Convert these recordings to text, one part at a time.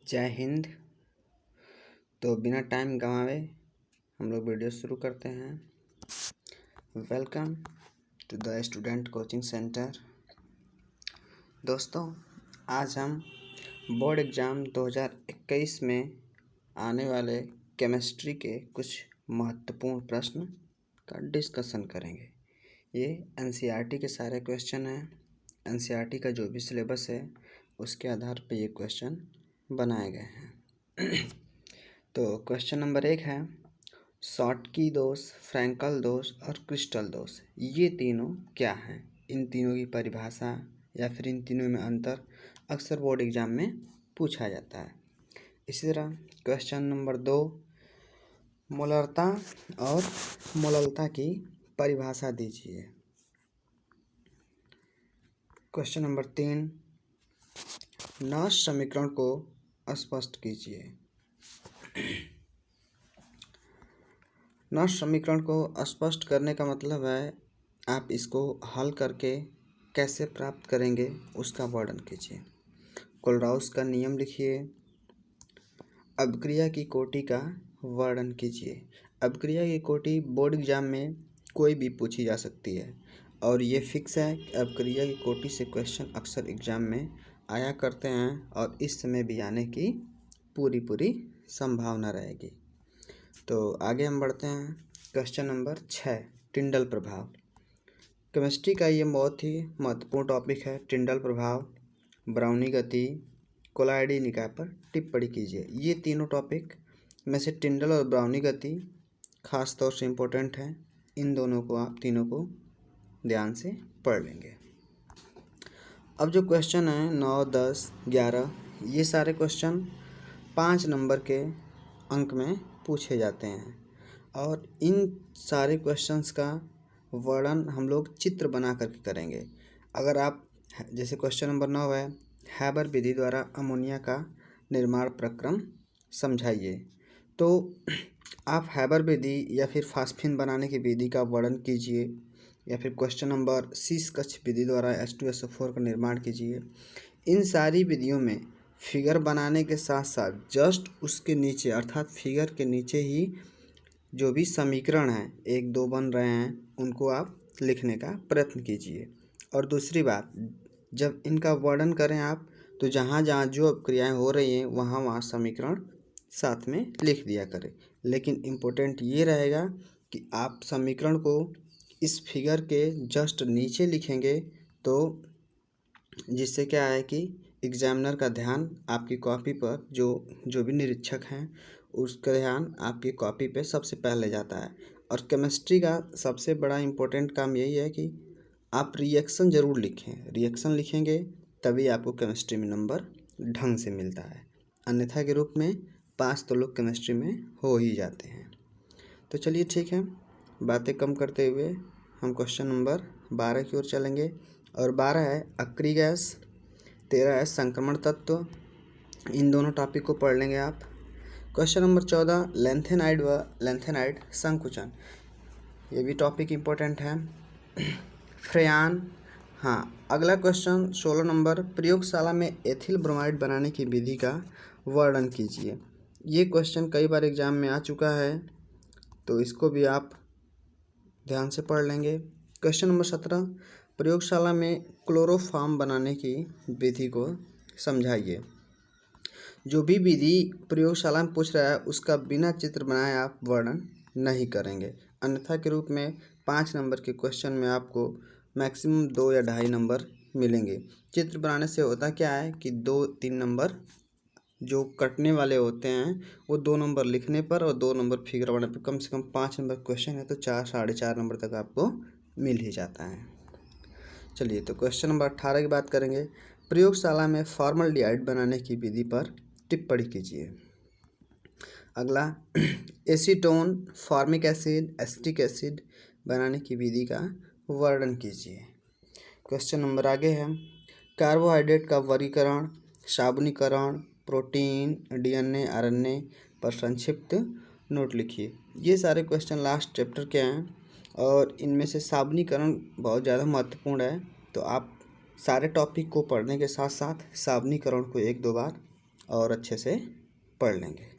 जय हिंद। तो बिना टाइम गंवाए हम लोग वीडियो शुरू करते हैं। Welcome to the student coaching centre. दोस्तों, आज हम बोर्ड एग्ज़ाम 2021 में आने वाले केमिस्ट्री के कुछ महत्वपूर्ण प्रश्न का डिस्कशन करेंगे। ये एनसीईआरटी के सारे क्वेश्चन हैं। एनसीईआरटी का जो भी सिलेबस है उसके आधार पर ये क्वेश्चन बनाए गए हैं। तो क्वेश्चन नंबर 1 है, शॉटकी दोष, फ्रैंकल दोष और क्रिस्टल दोष ये तीनों क्या हैं? इन तीनों की परिभाषा या फिर इन तीनों में अंतर अक्सर बोर्ड एग्जाम में पूछा जाता है। इसी तरह क्वेश्चन नंबर 2, मोलरता और मोललता की परिभाषा दीजिए। क्वेश्चन नंबर 3, नॉश समीकरण को स्पष्ट कीजिए। नॉश समीकरण को स्पष्ट करने का मतलब है आप इसको हल करके कैसे प्राप्त करेंगे उसका वर्णन कीजिए। कोलराउस का नियम लिखिए। अभिक्रिया की कोटि का वर्णन कीजिए। अभिक्रिया की कोटि बोर्ड एग्जाम में कोई भी पूछी जा सकती है और ये फिक्स है कि अभिक्रिया की कोटि से क्वेश्चन अक्सर एग्जाम में आया करते हैं और इस समय भी आने की पूरी संभावना रहेगी। तो आगे हम बढ़ते हैं। क्वेश्चन नंबर 6, टिंडल प्रभाव। केमिस्ट्री का ये बहुत ही महत्वपूर्ण टॉपिक है। टिंडल प्रभाव, ब्राउनी गति, कोलाइडी निकाय पर टिप्पणी कीजिए। ये तीनों टॉपिक में से टिंडल और ब्राउनी गति खास तौर से इम्पोर्टेंट है। इन दोनों को आप तीनों को ध्यान से पढ़ लेंगे। अब जो क्वेश्चन है 9, 10, 11 ये सारे क्वेश्चन 5 नंबर के अंक में पूछे जाते हैं और इन सारे क्वेश्चंस का वर्णन हम लोग चित्र बना करके करेंगे। अगर आप जैसे क्वेश्चन नंबर 9 है, हैबर विधि द्वारा अमोनिया का निर्माण प्रक्रम समझाइए। तो आप हैबर विधि या फिर फास्फिन बनाने की विधि का वर्णन कीजिए, या फिर क्वेश्चन नंबर शीश-कक्ष विधि द्वारा H2SO4 का निर्माण कीजिए। इन सारी विधियों में फिगर बनाने के साथ साथ जस्ट उसके नीचे अर्थात फिगर के नीचे ही जो भी समीकरण हैं 1, 2 बन रहे हैं उनको आप लिखने का प्रयत्न कीजिए। और दूसरी बात, जब इनका वर्णन करें आप तो जहाँ जहाँ जो क्रियाएं हो रही हैं वहाँ समीकरण साथ में लिख दिया करें। लेकिन इम्पोर्टेंट ये रहेगा कि आप समीकरण को इस फिगर के जस्ट नीचे लिखेंगे तो जिससे क्या है कि एग्जामिनर का ध्यान आपकी कॉपी पर जो भी निरीक्षक हैं उसका ध्यान आपकी कॉपी पे सबसे पहले जाता है। और केमिस्ट्री का सबसे बड़ा इम्पोर्टेंट काम यही है कि आप रिएक्शन ज़रूर लिखें। रिएक्शन लिखेंगे तभी आपको केमिस्ट्री में नंबर ढंग से मिलता है, अन्यथा के रूप में पास तो लोग केमिस्ट्री में हो ही जाते हैं। तो चलिए ठीक है, बातें कम करते हुए हम क्वेश्चन नंबर 12 की ओर चलेंगे। और 12 है अक्रिय गैस, 13 है संक्रमण तत्व। इन दोनों टॉपिक को पढ़ लेंगे आप। क्वेश्चन नंबर 14, लेंथेनाइड व लेंथेनाइड संकुचन, ये भी टॉपिक इम्पोर्टेंट है। फ्रेयान, हाँ। अगला क्वेश्चन 16 नंबर, प्रयोगशाला में एथिल ब्रोमाइड बनाने की विधि का वर्णन कीजिए। ये क्वेश्चन कई बार एग्जाम में आ चुका है तो इसको भी आप ध्यान से पढ़ लेंगे। क्वेश्चन नंबर 17, प्रयोगशाला में क्लोरोफॉर्म बनाने की विधि को समझाइए। जो भी विधि प्रयोगशाला में पूछ रहा है उसका बिना चित्र बनाए आप वर्णन नहीं करेंगे, अन्यथा के रूप में 5 नंबर के क्वेश्चन में आपको मैक्सिमम 2 या 2.5 नंबर मिलेंगे। चित्र बनाने से होता क्या है कि 2-3 नंबर जो कटने वाले होते हैं वो 2 नंबर लिखने पर और 2 नंबर फिगर बनाने पर, कम से कम 5 नंबर क्वेश्चन है तो 4-4.5 नंबर तक आपको मिल ही जाता है। चलिए, तो क्वेश्चन नंबर 18 की बात करेंगे। प्रयोगशाला में फॉर्मल्डिहाइड बनाने की विधि पर टिप्पणी कीजिए। अगला acetone, formic acid, acetic acid बनाने की विधि का वर्णन कीजिए। क्वेश्चन नंबर आगे है, कार्बोहाइड्रेट का वर्गीकरण, साबुनीकरण, प्रोटीन, डीएनए, आरएनए पर संक्षिप्त नोट लिखिए। ये सारे क्वेश्चन लास्ट चैप्टर के हैं और इनमें से साबुनीकरण बहुत ज़्यादा महत्वपूर्ण है। तो आप सारे टॉपिक को पढ़ने के साथ साथ साबुनीकरण को 1-2 बार और अच्छे से पढ़ लेंगे।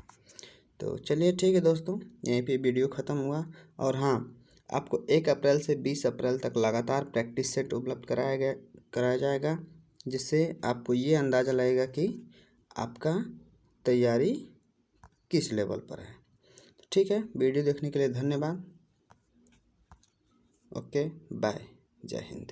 तो चलिए ठीक है दोस्तों, यहीं पे वीडियो ख़त्म हुआ। और हाँ, आपको 1 अप्रैल से 20 अप्रैल तक लगातार प्रैक्टिस सेट उपलब्ध कराया जाएगा, जिससे आपको ये अंदाज़ा लगेगा कि आपका तैयारी किस लेवल पर है। ठीक है, वीडियो देखने के लिए धन्यवाद। ओके, बाय, जय हिंद।